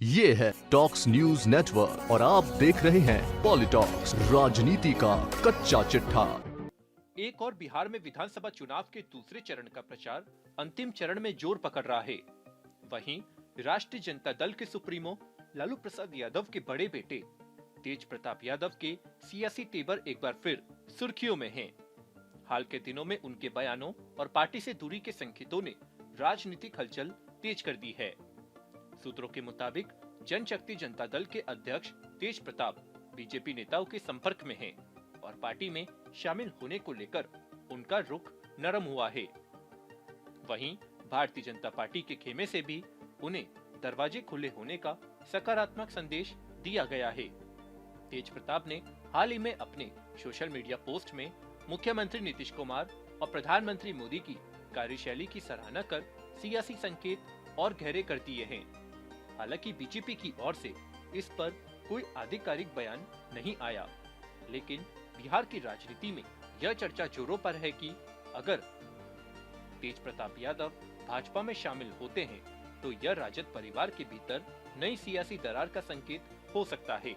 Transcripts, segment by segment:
ये है talks news network और आप देख रहे हैं पॉलिटॉक्स, राजनीति का कच्चा चिट्ठा। एक और बिहार में विधानसभा चुनाव के दूसरे चरण का प्रचार अंतिम चरण में जोर पकड़ रहा है। वहीं राष्ट्रीय जनता दल के सुप्रीमो लालू प्रसाद यादव के बड़े बेटे तेज प्रताप यादव के सियासी तेवर एक बार फिर सुर्खियों में हैं। हाल के दिनों में उनके बयानों और पार्टी से दूरी के संकेतों ने राजनीतिक हलचल तेज कर दी है। सूत्रों के मुताबिक जनशक्ति जनता दल के अध्यक्ष तेज प्रताप बीजेपी नेताओं के संपर्क में हैं और पार्टी में शामिल होने को लेकर उनका रुख नरम हुआ है। वहीं भारतीय जनता पार्टी के खेमे से भी उन्हें दरवाजे खुले होने का सकारात्मक संदेश दिया गया है। तेज प्रताप ने हाल ही में अपने सोशल मीडिया पोस्ट में मुख्यमंत्री नीतीश कुमार और प्रधानमंत्री मोदी की कार्यशैली की सराहना कर सियासी संकेत और गहरे कर दिए हैं। हालांकि बीजेपी की ओर से इस पर कोई आधिकारिक बयान नहीं आया, लेकिन बिहार की राजनीति में यह चर्चा जोरों पर है कि अगर तेज प्रताप यादव भाजपा में शामिल होते हैं तो यह राजद परिवार के भीतर नई सियासी दरार का संकेत हो सकता है।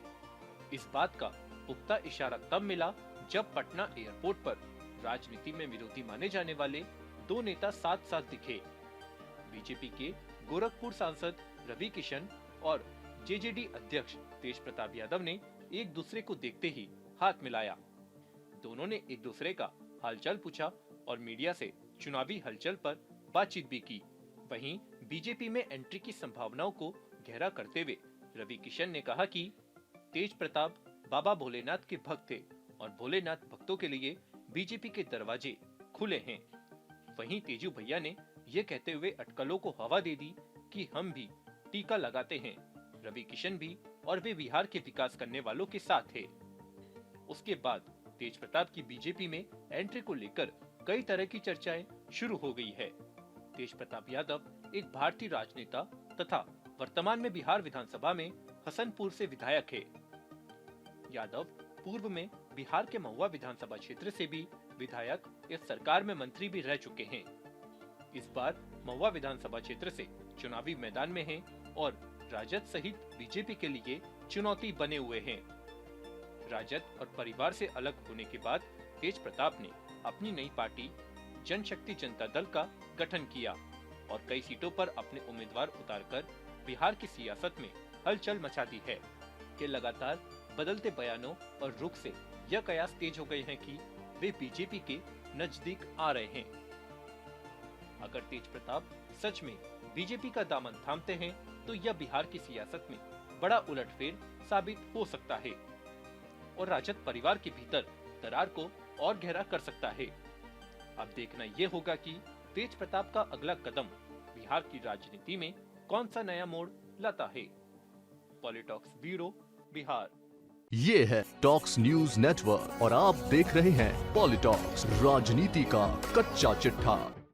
इस बात का पुख्ता इशारा तब मिला जब पटना एयरपोर्ट पर राजनीति में विरोधी माने जाने वाले दो नेता साथ साथ दिखे। बीजेपी के गोरखपुर सांसद रवि किशन और जेजेडी अध्यक्ष तेज प्रताप यादव ने एक दूसरे को देखते ही हाथ मिलाया। दोनों ने एक दूसरे का हालचाल पूछा और मीडिया से चुनावी हलचल पर बातचीत भी की। वहीं बीजेपी में एंट्री की संभावनाओं को गहरा करते हुए रवि किशन ने कहा कि तेज प्रताप बाबा भोलेनाथ के भक्त थे और भोलेनाथ भक्तों के लिए बीजेपी के दरवाजे खुले हैं। वहीं तेजू भैया ने ये कहते हुए अटकलों को हवा दे दी कि हम भी टीका लगाते हैं, रवि किशन भी, और वे बिहार के विकास करने वालों के साथ थे। उसके बाद तेज प्रताप की बीजेपी में एंट्री को लेकर कई तरह की चर्चाएं शुरू हो गई है। तेज प्रताप यादव एक भारतीय राजनेता तथा वर्तमान में बिहार विधानसभा में हसनपुर से विधायक है। यादव पूर्व में बिहार के महुआ विधानसभा क्षेत्र से भी विधायक या सरकार में मंत्री भी रह चुके हैं। इस बार महुआ विधानसभा क्षेत्र से चुनावी मैदान में हैं और राजद सहित बीजेपी के लिए चुनौती बने हुए हैं। राजद और परिवार से अलग होने के बाद तेज प्रताप ने अपनी नई पार्टी जनशक्ति जनता दल का गठन किया और कई सीटों पर अपने उम्मीदवार उतारकर बिहार की सियासत में हलचल मचा दी है कि लगातार बदलते बयानों और रुख से यह कयास तेज हो गए हैं कि वे बीजेपी के नजदीक आ रहे हैं। अगर तेज प्रताप सच में बीजेपी का दामन थामते हैं तो यह बिहार की सियासत में बड़ा उलटफेर साबित हो सकता है और राजद परिवार के भीतर दरार को और गहरा कर सकता है। अब देखना ये होगा कि तेज प्रताप का अगला कदम बिहार की राजनीति में कौन सा नया मोड़ लाता है। पॉलिटॉक्स ब्यूरो, बिहार। ये है टॉक्स न्यूज नेटवर्क और आप देख रहे हैं पॉलिटॉक्स, राजनीति का कच्चा चिट्ठा।